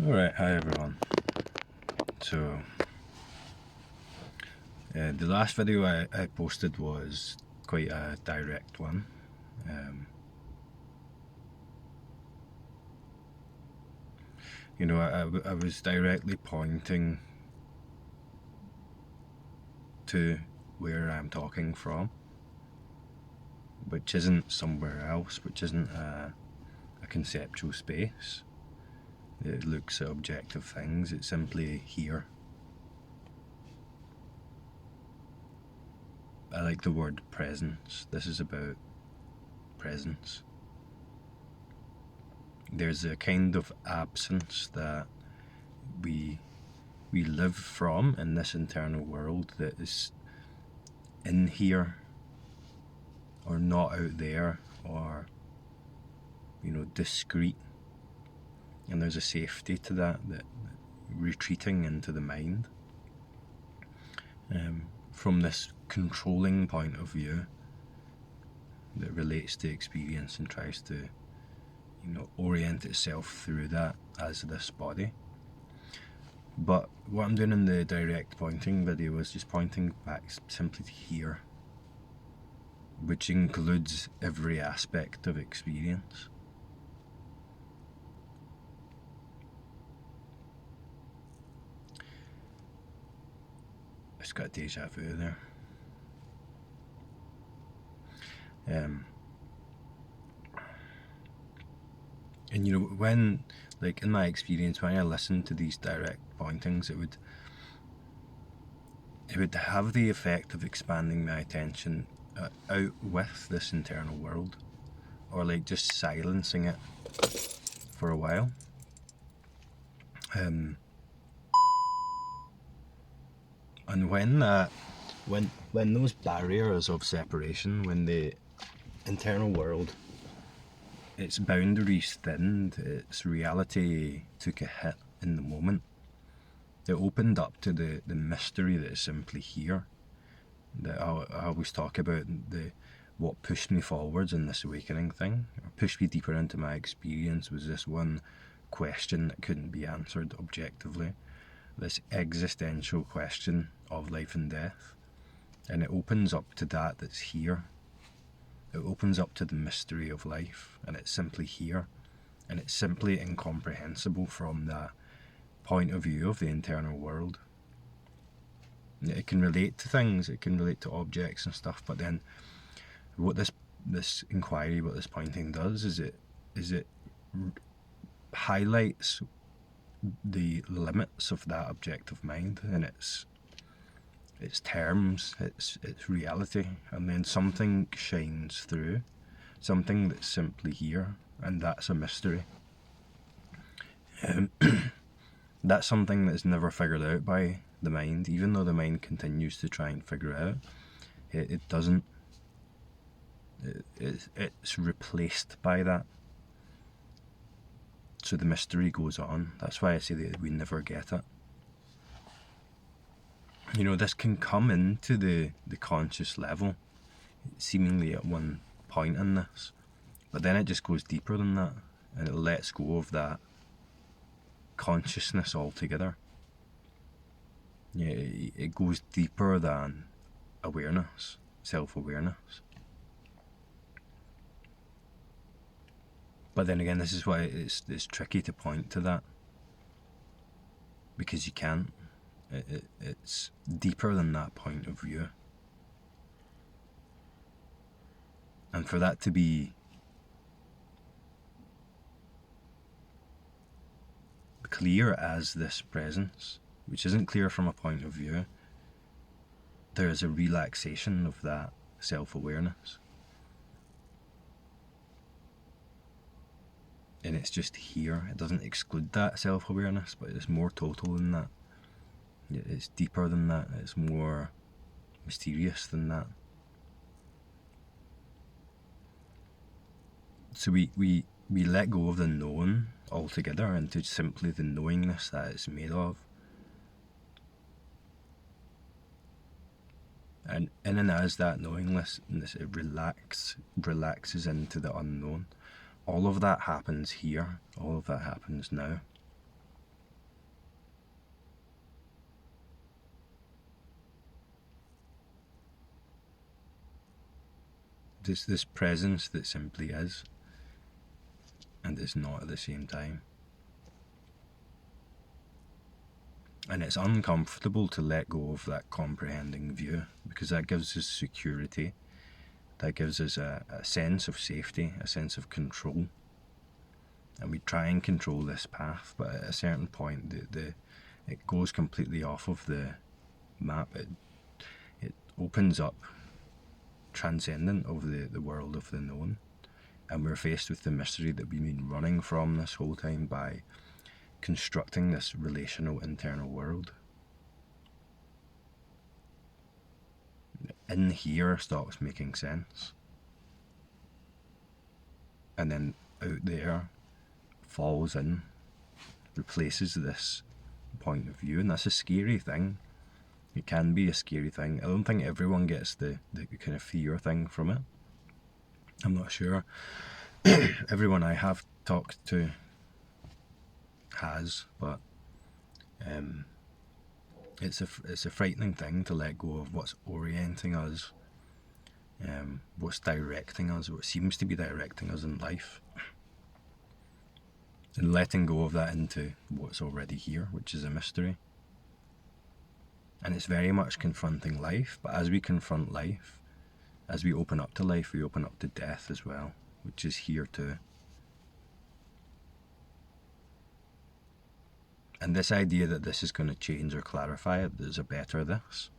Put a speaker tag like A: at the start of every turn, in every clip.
A: Alright, hi everyone. So, the last video I posted was quite a direct one. I was directly pointing to where I'm talking from, which isn't somewhere else, which isn't a conceptual space. It looks at objective things, it's simply here. I like the word presence. This is about presence. There's a kind of absence that we live from in this internal world that is in here or not out there, or discrete, and there's a safety to that retreating into the mind from this controlling point of view that relates to experience and tries to orient itself through that as this body. But what I'm doing in the direct pointing video is just pointing back simply to here, which includes every aspect of experience. I just got deja vu there. And when, like in my experience, when I listen to these direct pointings, it would have the effect of expanding my attention out with this internal world, or like just silencing it for a while. And when those barriers of separation, when the internal world, its boundaries thinned, its reality took a hit in the moment, it opened up to the mystery that is simply here. That I always talk about, what pushed me forwards in this awakening thing, or pushed me deeper into my experience, was this one question that couldn't be answered objectively, this existential question of life and death. And it opens up to that's here. It opens up to the mystery of life, and it's simply here, and it's simply incomprehensible from that point of view of the internal world. It can relate to things, it can relate to objects and stuff, but then what this inquiry, what this pointing does, is it highlights the limits of that objective mind and its terms, its reality, and then something shines through, something that's simply here, and that's a mystery. That's something that's never figured out by the mind, even though the mind continues to try and figure it out. It doesn't. It's replaced by that. So the mystery goes on. That's why I say that we never get it. This can come into the conscious level, seemingly at one point in this, but then it just goes deeper than that, and it lets go of that consciousness altogether. It goes deeper than awareness, self-awareness. But then again, this is why it's tricky to point to that, because you can't. It's deeper than that point of view. And for that to be clear as this presence, which isn't clear from a point of view, there is a relaxation of that self-awareness. And it's just here. It doesn't exclude that self-awareness, but it's more total than that. It's deeper than that. It's more mysterious than that. So we let go of the known altogether into simply the knowingness that it's made of. And in and as that knowingness, it relaxes into the unknown. All of that happens here. All of that happens now. this presence that simply is, and it's not at the same time. And it's uncomfortable to let go of that comprehending view, because that gives us security, that gives us a sense of safety, a sense of control. And we try and control this path, but at a certain point it goes completely off of the map. It opens up transcendent of the world of the known, and we're faced with the mystery that we've been running from this whole time by constructing this relational internal world. In here stops making sense, and then out there falls in, replaces this point of view, and that's a scary thing. It can be a scary thing. I don't think everyone gets the kind of fear thing from it. I'm not sure. Everyone I have talked to has, but it's a frightening thing to let go of what's orienting us, what's directing us, what seems to be directing us in life, and letting go of that into what's already here, which is a mystery. And it's very much confronting life, but as we confront life, as we open up to life, we open up to death as well, which is here too. And this idea that this is going to change or clarify it, there's a better this,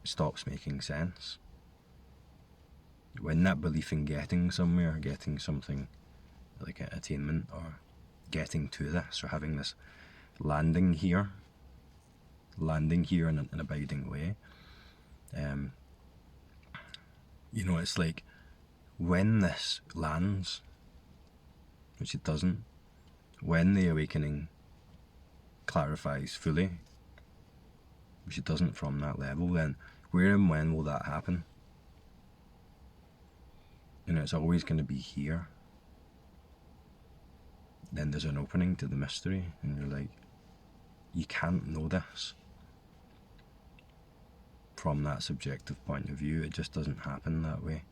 A: stops making sense. When that belief in getting somewhere, getting something like an attainment, or getting to this, or having this landing here in an abiding way, it's like when this lands, which it doesn't, when the awakening clarifies fully, which it doesn't from that level, then where and when will that happen? It's always going to be here. Then there's an opening to the mystery, and you're like, you can't know this from that subjective point of view. It just doesn't happen that way.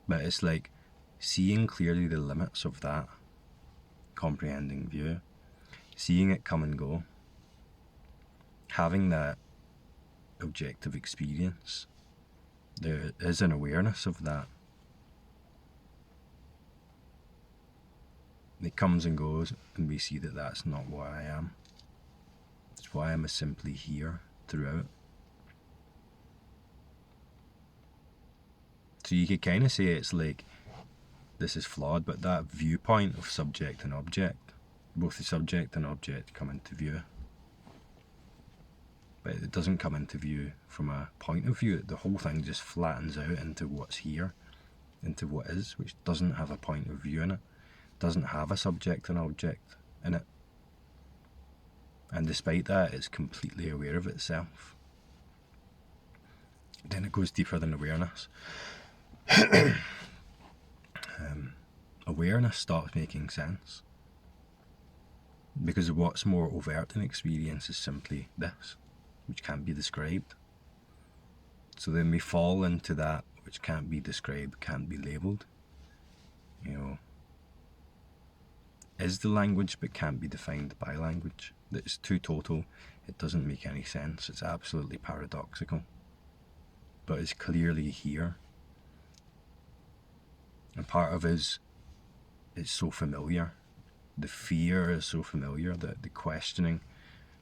A: But it's like seeing clearly the limits of that comprehending view, seeing it come and go, having that objective experience. There is an awareness of that. It comes and goes, and we see that that's not what I am. It's why I'm simply here throughout. So you could kind of say it's like, this is flawed, but that viewpoint of subject and object, both the subject and object come into view. But it doesn't come into view from a point of view. The whole thing just flattens out into what's here, into what is, which doesn't have a point of view in it, doesn't have a subject and object in it. And despite that, it's completely aware of itself. Then it goes deeper than awareness. Awareness stops making sense, because what's more overt in experience is simply this, which can't be described. So then we fall into that which can't be described, can't be labelled. Is the language but can't be defined by language. It's too total, it doesn't make any sense, it's absolutely paradoxical. But it's clearly here. And part of it's so familiar. The fear is so familiar, the questioning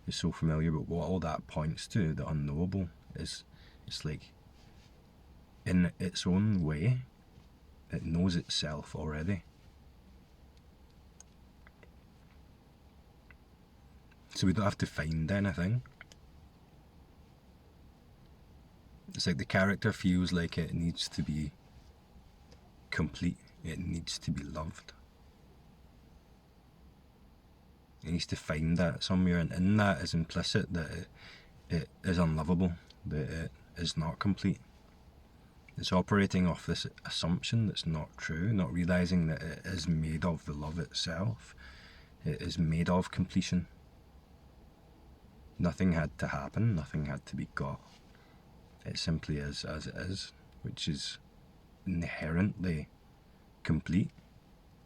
A: is so familiar, but what all that points to, the unknowable, is it's like, in its own way, it knows itself already. So we don't have to find anything. It's like the character feels like it needs to be complete, it needs to be loved. It needs to find that somewhere, and in that is implicit that it is unlovable, that it is not complete. It's operating off this assumption that's not true, not realising that it is made of the love itself. It is made of completion. Nothing had to happen, nothing had to be got. It simply is as it is, which is inherently complete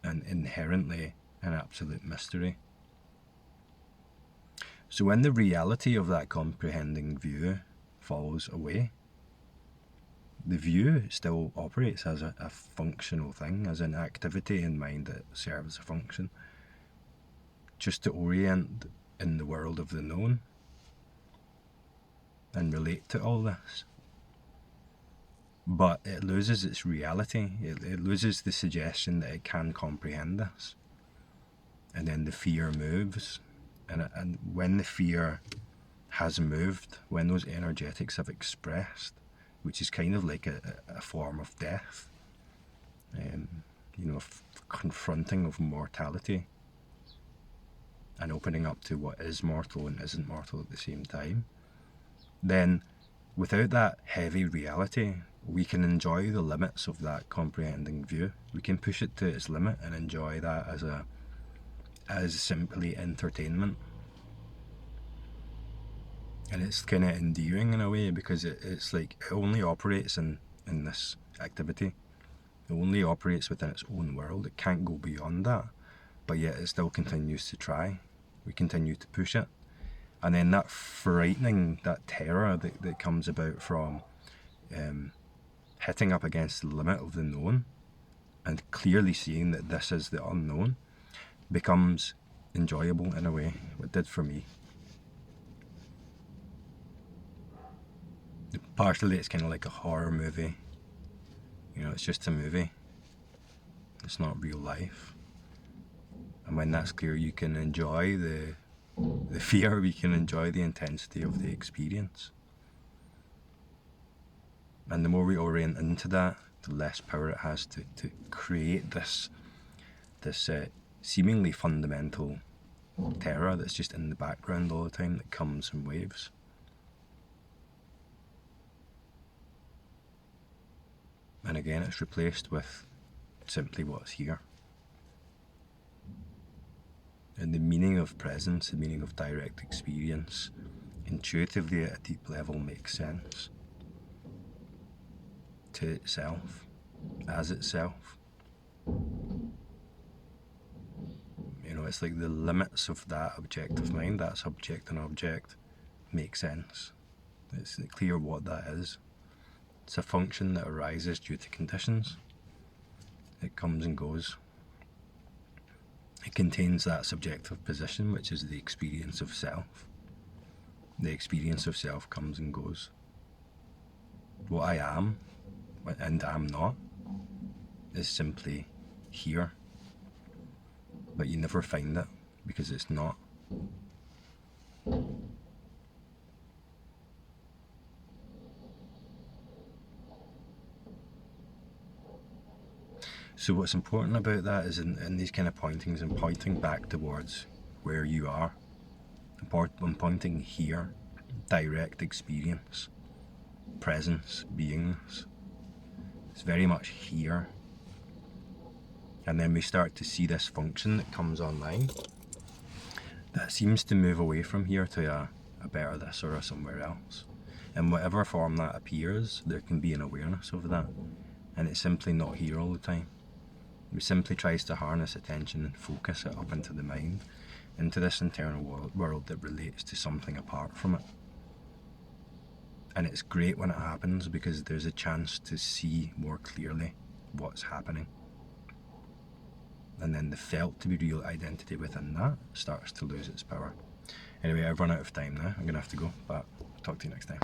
A: and inherently an absolute mystery. So when the reality of that comprehending view falls away, the view still operates as a functional thing, as an activity in mind that serves a function, just to orient in the world of the known and relate to all this. But it loses its reality, it loses the suggestion that it can comprehend this. And then the fear moves, and when the fear has moved, when those energetics have expressed, which is kind of like a form of death, confronting of mortality and opening up to what is mortal and isn't mortal at the same time, then without that heavy reality, we can enjoy the limits of that comprehending view. We can push it to its limit and enjoy that as simply entertainment. And it's kind of endearing in a way, because it's like it only operates in this activity. It only operates within its own world. It can't go beyond that, but yet it still continues to try. We continue to push it. And then that frightening, that terror that comes about from hitting up against the limit of the known and clearly seeing that this is the unknown becomes enjoyable in a way. It did for me. Partially it's kind of like a horror movie. It's just a movie. It's not real life. And when that's clear, you can enjoy the fear, we can enjoy the intensity of the experience. And the more we orient into that, the less power it has to create this seemingly fundamental terror that's just in the background all the time, that comes in waves. And again, it's replaced with simply what's here. And the meaning of presence, the meaning of direct experience, intuitively at a deep level makes sense to itself, as itself. It's like the limits of that objective mind, that subject and object, make sense. It's clear what that is. It's a function that arises due to conditions. It comes and goes. It contains that subjective position, which is the experience of self. The experience of self comes and goes. What I am and am not is simply here. But you never find it because it's not. So what's important about that is in these kind of pointings and pointing back towards where you are. I'm pointing here, direct experience, presence, beingness. It's very much here. And then we start to see this function that comes online that seems to move away from here to a better this or a somewhere else. In whatever form that appears, there can be an awareness of that. And it's simply not here all the time. It simply tries to harness attention and focus it up into the mind, into this internal world that relates to something apart from it. And it's great when it happens because there's a chance to see more clearly what's happening. And then the felt to be real identity within that starts to lose its power. Anyway, I've run out of time now. I'm going to have to go, but I'll talk to you next time.